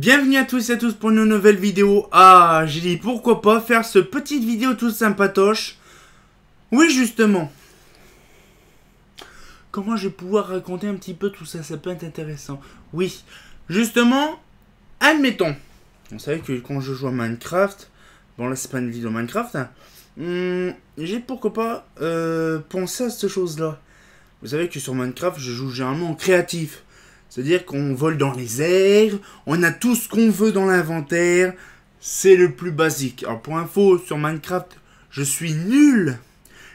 Bienvenue à tous et à tous pour une nouvelle vidéo. Ah, j'ai dit pourquoi pas faire ce petite vidéo tout sympatoche. Oui, justement. Comment je vais pouvoir raconter un petit peu tout ça? Ça peut être intéressant. Oui, justement, admettons. Vous savez que quand je joue à Minecraft, bon là c'est pas une vidéo Minecraft, hein, j'ai pourquoi pas pensé à cette chose-là. Vous savez que sur Minecraft, je joue généralement en créatif. C'est-à-dire qu'on vole dans les airs, on a tout ce qu'on veut dans l'inventaire. C'est le plus basique. Alors pour info, sur Minecraft, je suis nul.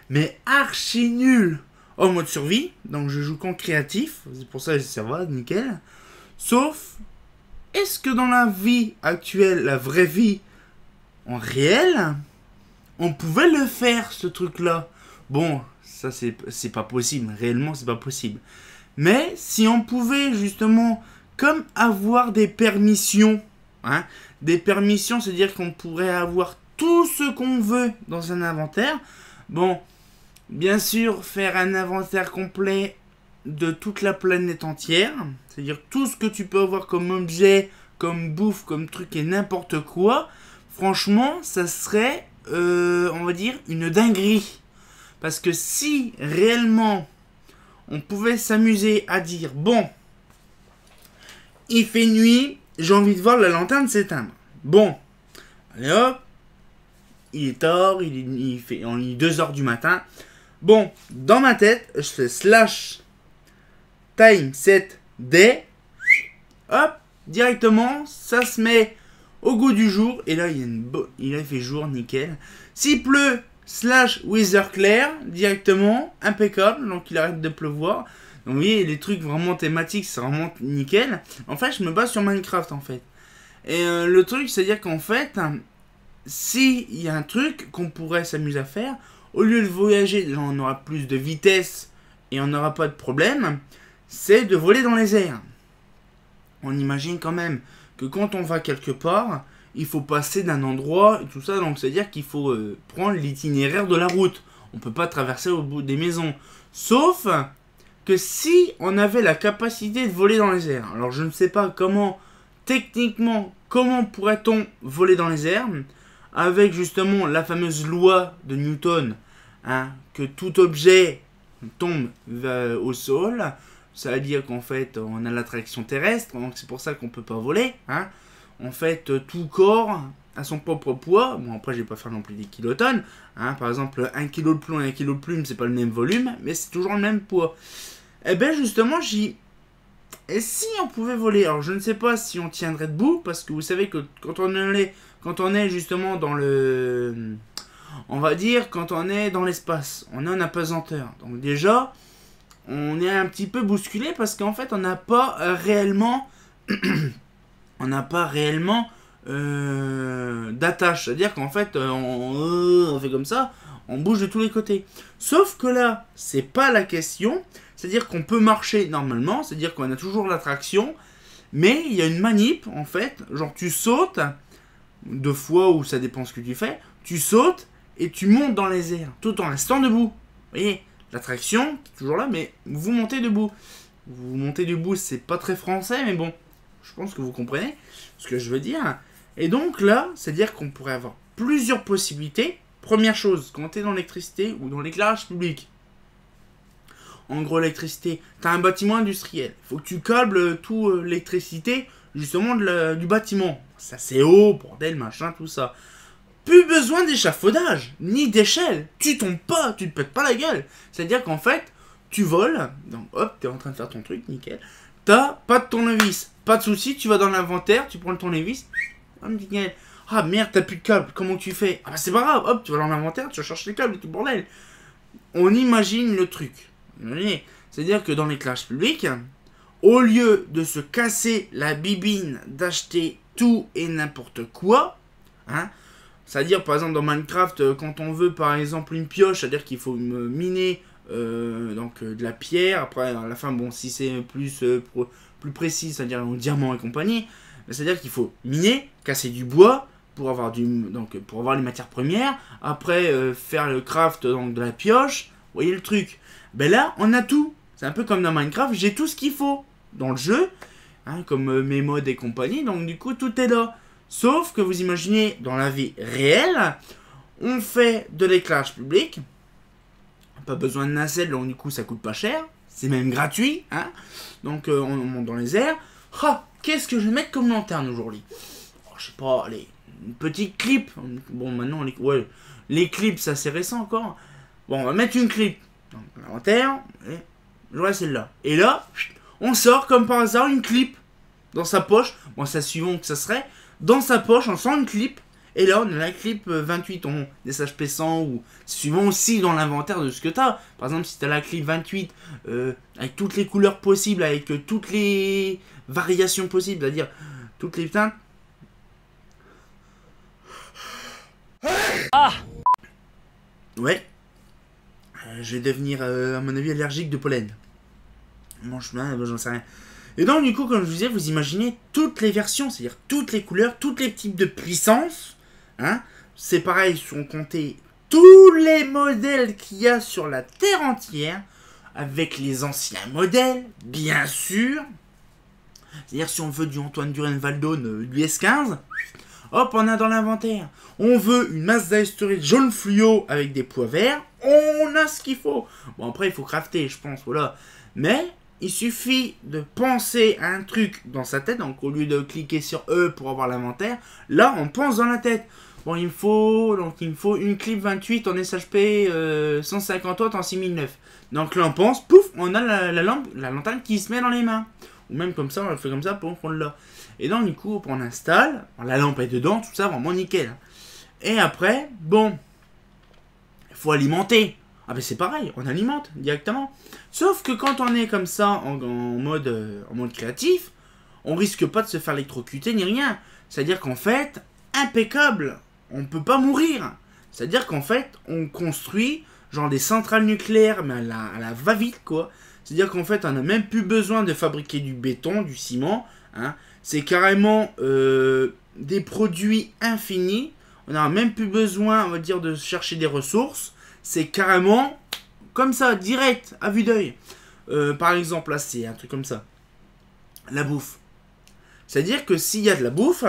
Mais archi nul en mode survie. Donc je joue qu'en créatif. C'est pour ça que ça va, nickel. Sauf, est-ce que dans la vie actuelle, la vraie vie, en réel, on pouvait le faire, ce truc-là? Bon, ça c'est pas possible. Réellement, c'est pas possible. Mais si on pouvait justement, comme avoir des permissions, hein, des permissions, c'est-à-dire qu'on pourrait avoir tout ce qu'on veut dans un inventaire. Bon, bien sûr, faire un inventaire complet de toute la planète entière, c'est-à-dire tout ce que tu peux avoir comme objet, comme bouffe, comme truc et n'importe quoi. Franchement, ça serait, on va dire, une dinguerie. Parce que si réellement on pouvait s'amuser à dire, bon, il fait nuit, j'ai envie de voir la lanterne s'éteindre. Bon, allez hop, il est tard, il est 2 h du matin. Bon, dans ma tête, je fais slash time set day, hop, directement, ça se met au goût du jour. Et là, il fait jour, nickel. S'il pleut, slash weather clear, directement, impeccable, donc il arrête de pleuvoir. Donc vous voyez, les trucs vraiment thématiques, c'est vraiment nickel. En fait, je me base sur Minecraft, en fait. Et le truc, c'est-à-dire qu'en fait, s'il y a un truc qu'on pourrait s'amuser à faire, au lieu de voyager, déjà on aura plus de vitesse et on n'aura pas de problème, c'est de voler dans les airs. On imagine quand même que quand on va quelque part, il faut passer d'un endroit et tout ça, donc c'est-à-dire qu'il faut prendre l'itinéraire de la route. On ne peut pas traverser au bout des maisons. Sauf que si on avait la capacité de voler dans les airs. Alors je ne sais pas comment, techniquement, comment pourrait-on voler dans les airs avec justement la fameuse loi de Newton, hein, que tout objet tombe au sol. Ça veut dire qu'en fait on a l'attraction terrestre, donc c'est pour ça qu'on ne peut pas voler, hein. En fait, tout corps a son propre poids. Bon, après, je vais pas faire non plus des kilotonnes. Hein. Par exemple, 1 kg de plomb et 1 kg de plume, c'est pas le même volume, mais c'est toujours le même poids. Et bien, justement, et si on pouvait voler? Alors, je ne sais pas si on tiendrait debout, parce que vous savez que quand on est justement dans le... On va dire, quand on est dans l'espace, on est en apesanteur. Donc déjà, on est un petit peu bousculé, parce qu'en fait, on n'a pas réellement... on n'a pas réellement d'attache. C'est-à-dire qu'en fait, on fait comme ça, on bouge de tous les côtés. Sauf que là, c'est pas la question. C'est-à-dire qu'on peut marcher normalement, c'est-à-dire qu'on a toujours l'attraction, mais il y a une manip, en fait. Genre, tu sautes, 2 fois, ou ça dépend ce que tu fais, tu sautes et tu montes dans les airs, tout en restant debout. Vous voyez, l'attraction, toujours là, mais vous montez debout. Vous montez debout, c'est pas très français, mais bon. Je pense que vous comprenez ce que je veux dire. Et donc là, c'est-à-dire qu'on pourrait avoir plusieurs possibilités. Première chose, quand tu es dans l'électricité ou dans l'éclairage public. En gros, l'électricité, tu as un bâtiment industriel. Il faut que tu câbles tout l'électricité justement du bâtiment. Ça c'est haut, bordel, machin, tout ça. Plus besoin d'échafaudage, ni d'échelle. Tu tombes pas, tu te pètes pas la gueule. C'est-à-dire qu'en fait, tu voles. Donc hop, tu es en train de faire ton truc, nickel. T'as pas de tournevis, pas de souci, tu vas dans l'inventaire, tu prends le tournevis, ah merde, t'as plus de câble, comment tu fais? Ah bah c'est pas grave, hop, tu vas dans l'inventaire, tu cherches les câbles et tout bordel. On imagine le truc. C'est-à-dire que dans l'éclairage public, au lieu de se casser la bibine d'acheter tout et n'importe quoi, hein, c'est-à-dire par exemple dans Minecraft, quand on veut par exemple une pioche, c'est-à-dire qu'il faut miner de la pierre, après à la fin, bon, si c'est plus précis, c'est-à-dire en diamant et compagnie, c'est-à-dire qu'il faut miner, casser du bois pour avoir pour avoir les matières premières, après faire le craft donc, de la pioche, vous voyez le truc. Ben là, on a tout. C'est un peu comme dans Minecraft, j'ai tout ce qu'il faut dans le jeu, hein, comme mes modes et compagnie. Donc du coup, tout est là. Sauf que vous imaginez, dans la vie réelle, on fait de l'éclairage public. Pas besoin de nacelle, donc du coup, ça coûte pas cher. C'est même gratuit, hein. Donc on monte dans les airs. Ah, qu'est-ce que je vais mettre comme lanterne aujourd'hui? Oh, je sais pas, allez, une petite clip. Bon, maintenant, les clips, ça c'est récent encore. Bon, on va mettre une clip. Donc, l'inventaire, et j'aurai celle-là. Et là, on sort comme par hasard une clip dans sa poche. Bon, ça suivant que ça serait. Dans sa poche, on sort une clip. Et là, on a la clip 28, on des HP100 ou suivant aussi dans l'inventaire de ce que tu as. Par exemple, si tu as la clip 28 avec toutes les couleurs possibles, avec toutes les variations possibles, c'est-à-dire toutes les teintes. Ah ouais. Je vais devenir, à mon avis, allergique de pollen. Mon chemin, j'en sais rien. Et donc, du coup, comme je vous disais, vous imaginez toutes les versions, c'est-à-dire toutes les couleurs, tous les types de puissance. Hein, c'est pareil, si on comptait tous les modèles qu'il y a sur la Terre entière, avec les anciens modèles, bien sûr. C'est-à-dire, si on veut du Antoine Duren-Valdone, du S15, hop, on a dans l'inventaire. On veut une Mazda Historique jaune fluo avec des pois verts, on a ce qu'il faut. Bon, après, il faut crafter, je pense, voilà. Mais il suffit de penser à un truc dans sa tête, donc au lieu de cliquer sur E pour avoir l'inventaire, là, on pense dans la tête. Bon, il me faut une clip 28 en SHP 150 watts en 6009. Donc là, on pense, pouf, on a la lanterne qui se met dans les mains. Ou même comme ça, on le fait comme ça pour prendre là. Et donc, du coup, on installe, la lampe est dedans, tout ça, vraiment nickel. Et après, bon, il faut alimenter. Ah ben c'est pareil, on alimente directement. Sauf que quand on est comme ça, en mode créatif, on risque pas de se faire électrocuter ni rien. C'est-à-dire qu'en fait, impeccable, on ne peut pas mourir. C'est-à-dire qu'en fait, on construit genre des centrales nucléaires, mais à la va-vite, quoi. C'est-à-dire qu'en fait, on n'a même plus besoin de fabriquer du béton, du ciment. Hein. C'est carrément des produits infinis. On n'a même plus besoin, on va dire, de chercher des ressources. C'est carrément comme ça, direct, à vue d'œil. Par exemple, là, c'est un truc comme ça. La bouffe. C'est-à-dire que s'il y a de la bouffe,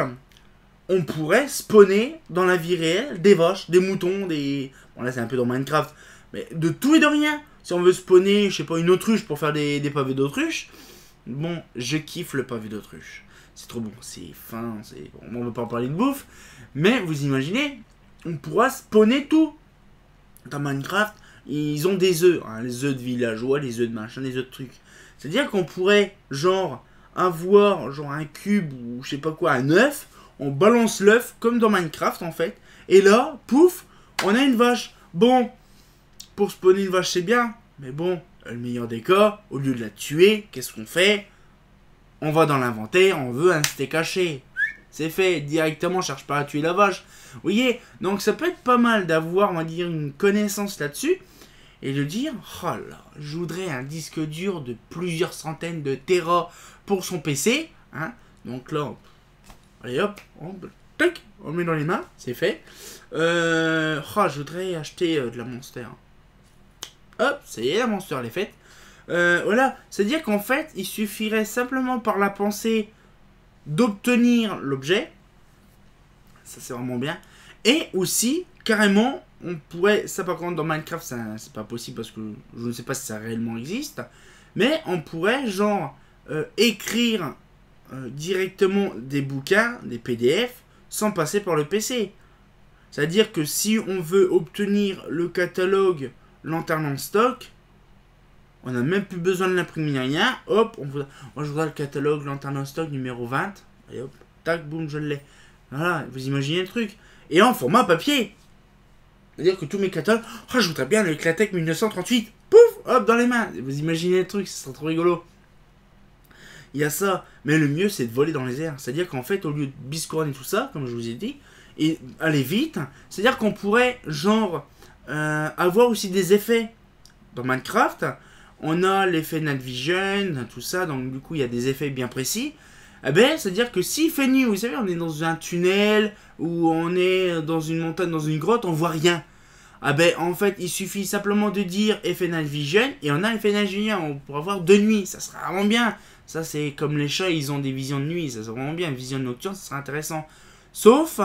on pourrait spawner dans la vie réelle des vaches, des moutons, des... Bon, là, c'est un peu dans Minecraft. Mais de tout et de rien. Si on veut spawner, je sais pas, une autruche pour faire des pavés d'autruche. Bon, je kiffe le pavé d'autruche. C'est trop bon, c'est fin, c'est... Bon, on va pas en parler de bouffe. Mais vous imaginez, on pourra spawner tout. Dans Minecraft, ils ont des œufs. Hein, les œufs de villageois, les œufs de machin, les œufs de trucs. C'est-à-dire qu'on pourrait, genre, avoir genre un cube ou je sais pas quoi, un œuf. On balance l'œuf comme dans Minecraft, en fait. Et là, pouf, on a une vache. Bon, pour spawner une vache, c'est bien. Mais bon, le meilleur des cas, au lieu de la tuer, qu'est-ce qu'on fait? On va dans l'inventaire, on veut un steak haché. C'est fait, directement, on cherche pas à tuer la vache. Vous voyez, donc ça peut être pas mal d'avoir, on va dire, une connaissance là-dessus. Et de dire, oh là, je voudrais un disque dur de plusieurs centaines de Tera pour son PC. Hein. Donc là, allez hop, on le met dans les mains, c'est fait. Je voudrais acheter de la Monster. Hop, ça y est, la Monster, elle est faite. Voilà, c'est-à-dire qu'en fait, il suffirait simplement par la pensée d'obtenir l'objet. Ça, c'est vraiment bien. Et aussi, carrément, on pourrait... Ça, par contre, dans Minecraft, c'est pas possible parce que je ne sais pas si ça réellement existe. Mais on pourrait, genre, écrire directement des bouquins, des PDF, sans passer par le PC. C'est-à-dire que si on veut obtenir le catalogue Lanterne en stock, on n'a même plus besoin de l'imprimer ni rien. Hop, moi je voudrais le catalogue Lanterne en stock numéro 20. Et hop, tac, boum, je l'ai. Voilà, vous imaginez le truc. Et en format papier. C'est-à-dire que tous mes catalogues, je voudrais bien le Eclatec 1938. Pouf, hop, dans les mains. Vous imaginez le truc, ce serait trop rigolo. Il y a ça. Mais le mieux, c'est de voler dans les airs. C'est-à-dire qu'en fait, au lieu de biscorne et tout ça, comme je vous ai dit, et aller vite, c'est-à-dire qu'on pourrait, genre, avoir aussi des effets. Dans Minecraft, on a l'effet Night Vision, tout ça, donc du coup, il y a des effets bien précis. Eh ben, c'est-à-dire que s'il fait nuit, vous savez, on est dans un tunnel, ou on est dans une montagne, dans une grotte, on voit rien. Ah ben, en fait, il suffit simplement de dire effet Night Vision, et on a effet Night Vision, on pourra voir de nuit, ça sera vraiment bien. Ça, c'est comme les chats, ils ont des visions de nuit. Ça, c'est vraiment bien. Une vision nocturne, ça serait intéressant. Sauf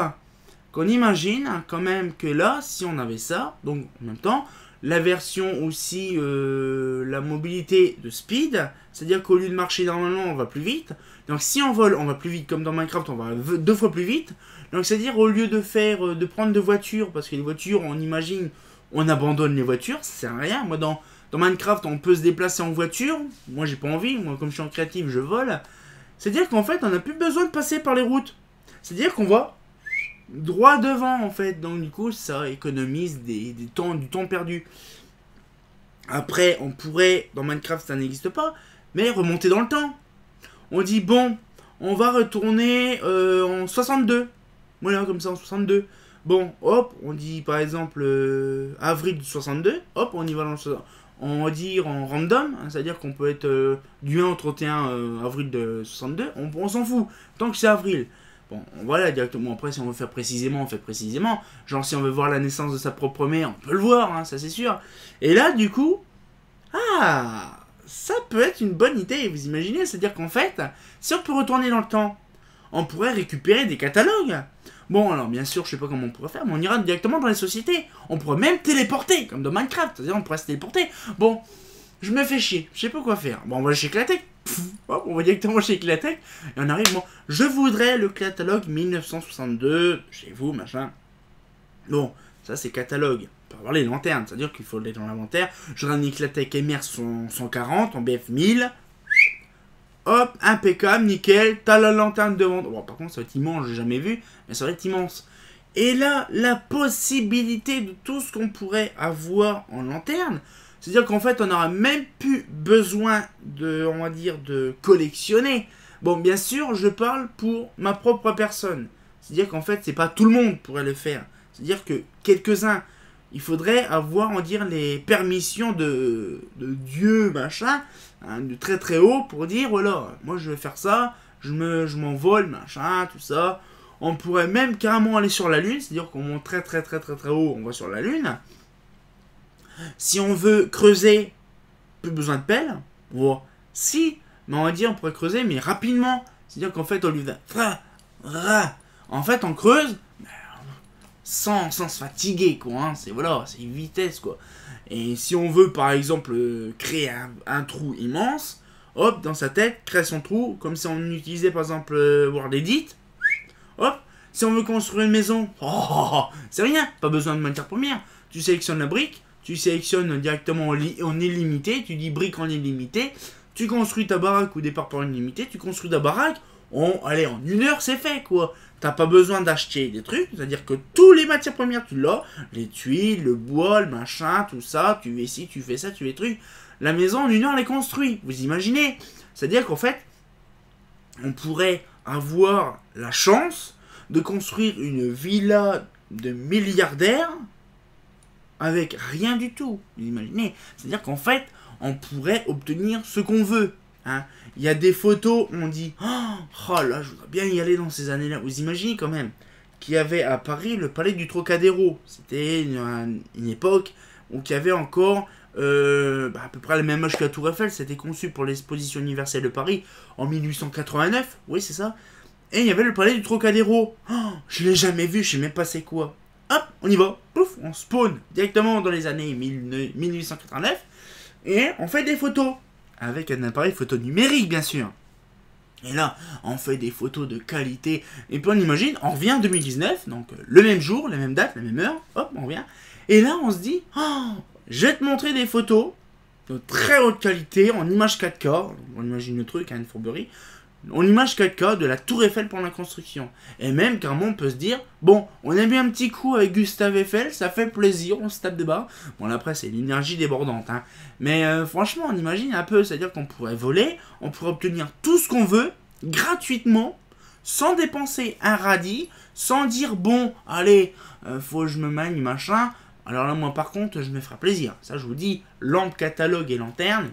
qu'on imagine quand même que là, si on avait ça, donc en même temps, la version aussi, la mobilité de speed, c'est-à-dire qu'au lieu de marcher normalement, on va plus vite. Donc si on vole, on va plus vite, comme dans Minecraft, on va 2 fois plus vite. Donc c'est-à-dire au lieu de prendre de voitures, parce que les voitures, on imagine, on abandonne les voitures, ça sert à rien. Moi, dans Minecraft, on peut se déplacer en voiture. Moi, j'ai pas envie. Moi, comme je suis en créatif, je vole. C'est-à-dire qu'en fait, on n'a plus besoin de passer par les routes. C'est-à-dire qu'on va droit devant, en fait. Donc, du coup, ça économise du temps perdu. Après, on pourrait, dans Minecraft, ça n'existe pas, mais remonter dans le temps. On dit, bon, on va retourner en 62. Voilà, comme ça, en 62. Bon, hop, on dit, par exemple, avril 62. Hop, on y va dans le... On va dire en random, hein, c'est-à-dire qu'on peut être du 1 au 31 avril de 62, on s'en fout, tant que c'est avril. Bon, voilà, directement, après, si on veut faire précisément, on fait précisément. Genre, si on veut voir la naissance de sa propre mère, on peut le voir, hein, ça c'est sûr. Et là, du coup, ça peut être une bonne idée, vous imaginez, c'est-à-dire qu'en fait, si on peut retourner dans le temps, on pourrait récupérer des catalogues. Bon, alors bien sûr, je sais pas comment on pourrait faire, mais on ira directement dans les sociétés. On pourrait même téléporter, comme dans Minecraft. C'est-à-dire, on pourrait se téléporter. Bon, je me fais chier, je sais pas quoi faire. Bon, on va chez Clatech. Hop, on va directement chez Clatech. Et on arrive, bon, je voudrais le catalogue 1962, chez vous, machin. Bon, ça c'est catalogue. On peut avoir les lanternes, c'est-à-dire qu'il faut aller dans l'inventaire. Je ramené Clatech MR 140 en BF 1000. Hop, impeccable, nickel, t'as la lanterne devant. Bon, par contre, ça va être immense, j'ai jamais vu, mais ça va être immense. Et là, la possibilité de tout ce qu'on pourrait avoir en lanterne, c'est-à-dire qu'en fait, on n'aura même plus besoin de, on va dire, de collectionner. Bon, bien sûr, je parle pour ma propre personne. C'est-à-dire qu'en fait, c'est pas tout le monde pourrait le faire. C'est-à-dire que quelques-uns, il faudrait avoir, on va dire, les permissions de Dieu, machin, hein, de très très haut pour dire, voilà, moi je vais faire ça, je m'envole, machin, tout ça. On pourrait même carrément aller sur la Lune, c'est-à-dire qu'on monte très très très très très haut, on va sur la Lune. Si on veut creuser, plus besoin de pelle. Bon, si, mais on va dire, on pourrait creuser, mais rapidement. C'est-à-dire qu'en fait, au lieu de... En fait, on creuse sans se fatiguer, quoi. Hein. C'est voilà, c'est une vitesse, quoi. Et si on veut, par exemple, créer un trou immense, hop, dans sa tête, créer son trou, comme si on utilisait, par exemple, World Edit. Hop, si on veut construire une maison, c'est rien, pas besoin de matière première. Tu sélectionnes la brique, tu sélectionnes directement en illimité, tu dis brique en illimité, tu construis ta baraque au départ par illimité, tu construis ta baraque, allez, en 1 heure c'est fait, quoi. T'as pas besoin d'acheter des trucs, c'est-à-dire que tous les matières premières tu l'as, les tuiles, le bois, le machin, tout ça, tu fais ci, tu fais ça, tu fais trucs. La maison en 1 heure elle est construite, vous imaginez? C'est-à-dire qu'en fait, on pourrait avoir la chance de construire une villa de milliardaires avec rien du tout, vous imaginez? C'est-à-dire qu'en fait, on pourrait obtenir ce qu'on veut. Hein. Il y a des photos, on dit oh là, je voudrais bien y aller dans ces années-là. Vous imaginez quand même qu'il y avait à Paris le palais du Trocadéro. C'était une époque où il y avait encore à peu près le même âge que la Tour Eiffel. C'était conçu pour l'exposition universelle de Paris en 1889. Oui, c'est ça. Et il y avait le palais du Trocadéro. Oh, je l'ai jamais vu, je sais même pas c'est quoi. Hop, on y va. Pouf, on spawn directement dans les années 1889. Et on fait des photos. Avec un appareil photo numérique, bien sûr. Et là, on fait des photos de qualité. Et puis on imagine, on revient en 2019, donc le même jour, la même date, la même heure. Hop, on revient. Et là, on se dit, je vais te montrer des photos de très haute qualité, en image 4K. On imagine le truc, hein, une fourberie. En image 4K de la Tour Eiffel pour la construction. Et même, carrément, on peut se dire, bon, on a mis un petit coup avec Gustave Eiffel, ça fait plaisir, on se tape des barres. Bon, là, après, c'est l'énergie débordante. Hein. Mais franchement, on imagine un peu, c'est-à-dire qu'on pourrait voler, on pourrait obtenir tout ce qu'on veut, gratuitement, sans dépenser un radis, sans dire, bon, allez, faut que je me manie, machin. Alors là, moi, par contre, je me ferai plaisir. Ça, je vous dis, lampe, catalogue et lanterne.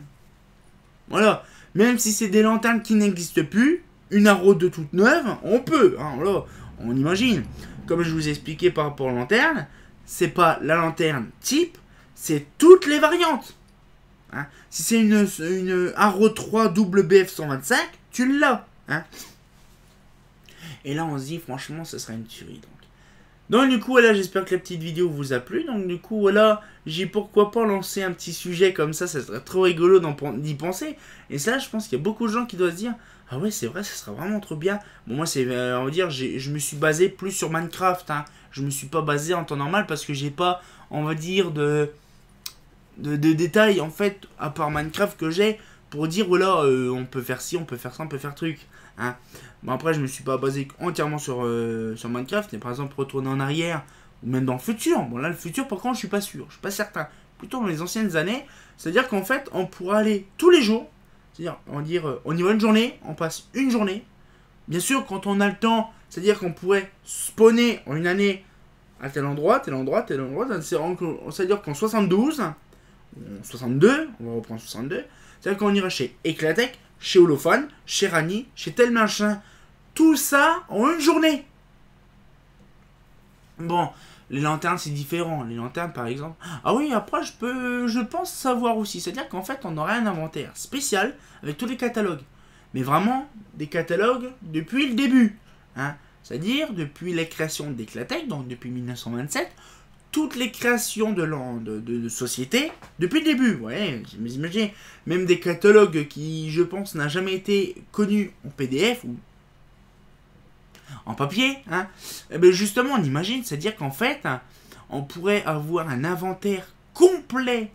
Voilà. Même si c'est des lanternes qui n'existent plus, une arrow de toute neuve, on peut, hein, voilà, on imagine. Comme je vous ai expliqué par rapport aux lanternes, c'est pas la lanterne type, c'est toutes les variantes. Hein. Si c'est une Haro 3 WBF 125, tu l'as. Hein. Et là, on se dit, franchement, ce sera une tuerie. Donc du coup, voilà, j'espère que la petite vidéo vous a plu. Donc du coup, voilà, j'ai pourquoi pas lancé un petit sujet comme ça serait trop rigolo d'y penser. Et ça, je pense qu'il y a beaucoup de gens qui doivent se dire, ah ouais, c'est vrai, ça serait vraiment trop bien. Bon, moi, c'est, on va dire, je me suis basé plus sur Minecraft. Hein. Je me suis pas basé en temps normal parce que j'ai pas, on va dire, de détails, en fait, à part Minecraft que j'ai, pour dire, voilà, on peut faire ci, on peut faire ça, on peut faire truc. Hein. Bon, après, je me suis pas basé entièrement sur Minecraft, mais par exemple, retourner en arrière, ou même dans le futur. Bon, là, le futur, par contre, je suis pas sûr, je suis pas certain. Plutôt dans les anciennes années, c'est-à-dire qu'en fait, on pourra aller tous les jours, c'est-à-dire, on y va une journée, on passe une journée. Bien sûr, quand on a le temps, c'est-à-dire qu'on pourrait spawner en une année à tel endroit, tel endroit, tel endroit, c'est-à-dire qu'en 72, 62, on va reprendre 62, c'est-à-dire qu'on ira chez Eclatec, chez Holophane, chez Rani, chez tel machin, tout ça en une journée. Bon, les lanternes c'est différent, les lanternes par exemple. Ah oui, après je pense savoir aussi, c'est-à-dire qu'en fait on aurait un inventaire spécial avec tous les catalogues. Mais vraiment, des catalogues depuis le début. Hein. C'est-à-dire depuis la création d'Eclatec, donc depuis 1927, toutes les créations de sociétés depuis le début. Ouais, vous imaginez, même des catalogues qui, je pense, n'a jamais été connus en PDF ou en papier. Hein. Et bien justement, on imagine, c'est-à-dire qu'en fait, on pourrait avoir un inventaire complet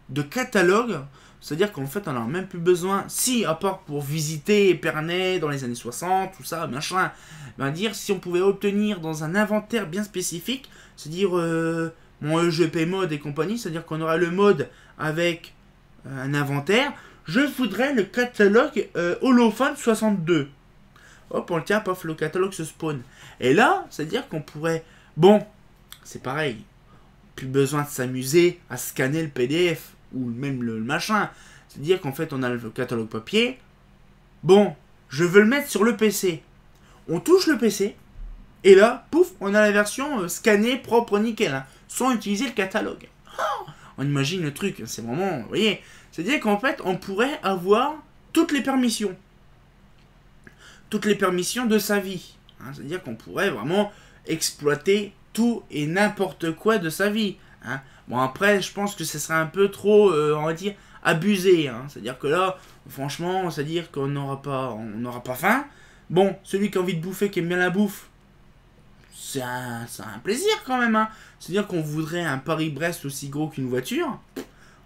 de catalogues. C'est-à-dire qu'en fait, on n'a même plus besoin, si, à part pour visiter Épernay dans les années 60, tout ça, machin, ben dire, si on pouvait obtenir dans un inventaire bien spécifique, c'est-à-dire mon EGP mode et compagnie, c'est-à-dire qu'on aura le mode avec un inventaire, je voudrais le catalogue Holophane 62. Hop, on le tient, paf, le catalogue se spawn. Et là, c'est-à-dire qu'on pourrait, bon, c'est pareil, plus besoin de s'amuser à scanner le PDF ou même le machin. C'est-à-dire qu'en fait, on a le catalogue papier. Bon, je veux le mettre sur le PC. On touche le PC. Et là, pouf, on a la version scannée, propre, nickel. Hein, sans utiliser le catalogue. Oh, on imagine le truc. C'est vraiment, vous voyez. C'est-à-dire qu'en fait, on pourrait avoir toutes les permissions. Toutes les permissions de sa vie. Hein, c'est-à-dire qu'on pourrait vraiment exploiter tout et n'importe quoi de sa vie. Hein. Bon, après, je pense que ce serait un peu trop, on va dire, abusé. Hein. C'est-à-dire que là, franchement, c'est-à-dire qu'on n'aura pas faim. Bon, celui qui a envie de bouffer, qui aime bien la bouffe, c'est un plaisir quand même. Hein. C'est-à-dire qu'on voudrait un Paris-Brest aussi gros qu'une voiture.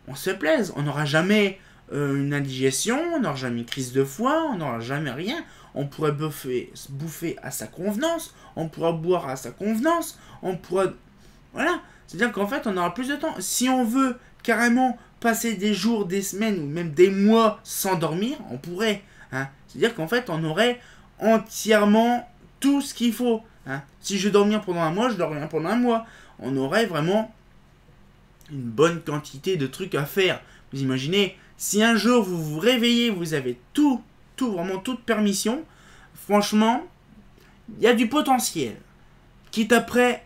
On se fait plaisir. On n'aura jamais une indigestion, on n'aura jamais une crise de foie, on n'aura jamais rien. On pourrait bouffer à sa convenance, on pourra boire à sa convenance, on pourra... Voilà. C'est-à-dire qu'en fait, on aura plus de temps. Si on veut carrément passer des jours, des semaines ou même des mois sans dormir, on pourrait. Hein. C'est-à-dire qu'en fait, on aurait entièrement tout ce qu'il faut. Hein. Si je veux dormir pendant un mois, je dormirai pendant un mois. On aurait vraiment une bonne quantité de trucs à faire. Vous imaginez, si un jour vous vous réveillez, vous avez tout, vraiment toute permission, franchement, il y a du potentiel. Quitte après...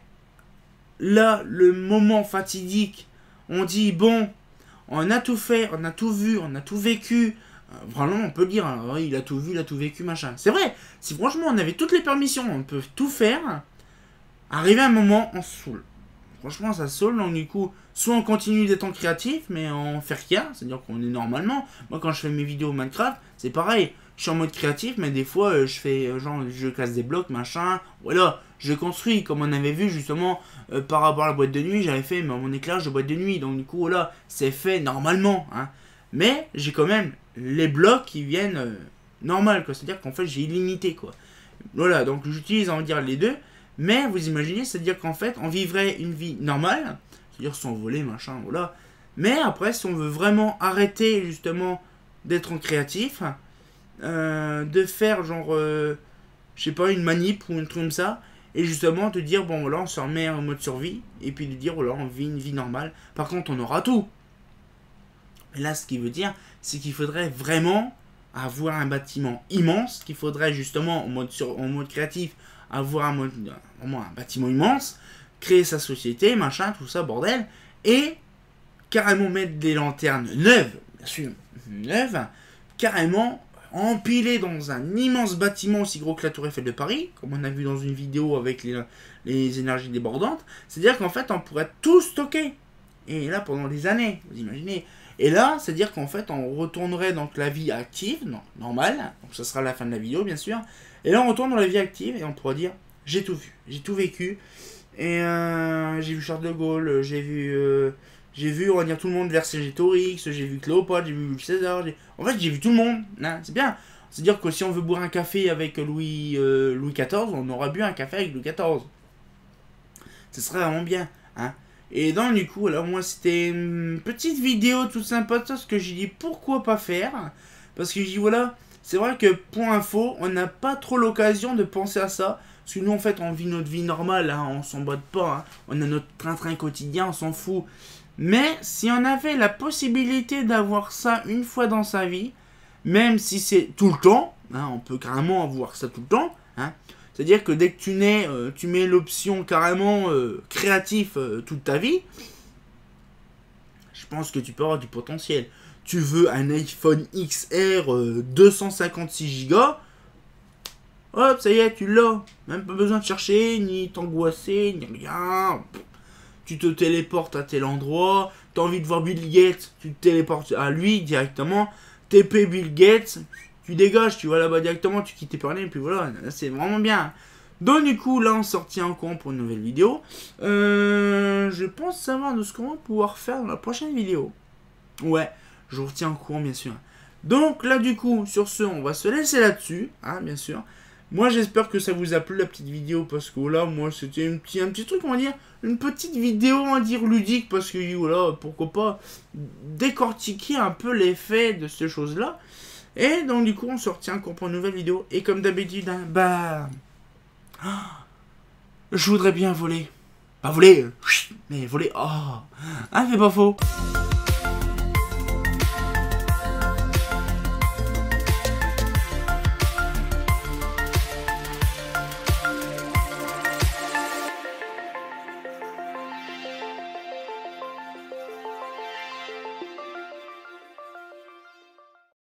Là, le moment fatidique, on dit, bon, on a tout fait, on a tout vu, on a tout vécu. Vraiment, on peut dire, hein, il a tout vu, il a tout vécu, machin. C'est vrai, si franchement on avait toutes les permissions, on peut tout faire, arrivé à un moment, on se saoule. Franchement, ça se saoule, donc du coup, soit on continue d'être en créatif, mais on fait rien, c'est-à-dire qu'on est normalement. Moi, quand je fais mes vidéos Minecraft, c'est pareil. Je suis en mode créatif, mais des fois, je fais, genre, je casse des blocs, machin. Voilà, je construis, comme on avait vu, justement, par rapport à la boîte de nuit, j'avais fait mon éclairage de boîte de nuit. Donc, du coup, voilà, c'est fait normalement. Hein. Mais, j'ai quand même les blocs qui viennent normal, quoi. C'est-à-dire qu'en fait, j'ai illimité, quoi. Voilà, donc j'utilise, on va dire, les deux. Mais, vous imaginez, c'est-à-dire qu'en fait, on vivrait une vie normale. C'est-à-dire sans voler, machin, voilà. Mais, après, si on veut vraiment arrêter, justement, d'être en créatif... de faire genre je sais pas, une manip ou un truc comme ça, et justement te dire bon voilà, on se remet en mode survie, et puis de dire voilà, on vit une vie normale. Par contre, on aura tout. Mais là, ce qui veut dire, c'est qu'il faudrait vraiment avoir un bâtiment immense, qu'il faudrait justement en mode créatif avoir vraiment un bâtiment immense, créer sa société, machin, tout ça, bordel, et carrément mettre des lanternes neuves, bien sûr, neuves, carrément empilées dans un immense bâtiment aussi gros que la Tour Eiffel de Paris, comme on a vu dans une vidéo avec les énergies débordantes. C'est-à-dire qu'en fait, on pourrait tout stocker. Et là, pendant des années, vous imaginez. Et là, c'est-à-dire qu'en fait, on retournerait dans la vie active, normale. Donc, ça sera la fin de la vidéo, bien sûr. Et là, on retourne dans la vie active et on pourra dire, j'ai tout vu, j'ai tout vécu. Et j'ai vu Charles de Gaulle, j'ai vu, on va dire, tout le monde Vercingétorix, j'ai vu Cléopâtre, j'ai vu Jules César. En fait, j'ai vu tout le monde. Hein, c'est bien. C'est-à-dire que si on veut boire un café avec Louis XIV, on aura bu un café avec Louis XIV. Ce serait vraiment bien. Hein. Et donc, du coup, là, moi, c'était une petite vidéo toute sympa, ce que j'ai dit pourquoi pas faire. Parce que j'ai dit, voilà, c'est vrai que pour info, on n'a pas trop l'occasion de penser à ça. Parce que nous, en fait, on vit notre vie normale, hein, on s'en botte pas. Hein, on a notre train-train quotidien, on s'en fout. Mais si on avait la possibilité d'avoir ça une fois dans sa vie, même si c'est tout le temps, hein, on peut carrément avoir ça tout le temps, hein, c'est-à-dire que dès que tu nais, tu mets l'option carrément créatif toute ta vie, je pense que tu peux avoir du potentiel. Tu veux un iPhone XR 256 Go, hop, ça y est, tu l'as. Même pas besoin de chercher, ni t'angoisser, ni rien. Tu te téléportes à tel endroit. T'as envie de voir Bill Gates, tu te téléportes à lui directement. TP Bill Gates, tu dégages, tu vas là-bas directement, tu quittes tes parents, et puis voilà, c'est vraiment bien. Donc du coup, là, on sortit en courant pour une nouvelle vidéo. Je pense savoir de ce qu'on va pouvoir faire dans la prochaine vidéo. Ouais, je vous retiens en courant, bien sûr. Donc là, du coup, sur ce, on va se laisser là-dessus, hein, bien sûr. Moi, j'espère que ça vous a plu, la petite vidéo, parce que là, moi, c'était un petit truc, on va dire, une petite vidéo, on va dire, ludique, parce que, voilà, pourquoi pas décortiquer un peu l'effet de ces choses-là. Et donc, du coup, on se retient encore pour une nouvelle vidéo. Et comme d'habitude, hein, bah... je voudrais bien voler. Pas voler, mais voler, oh, ah, c'est pas faux.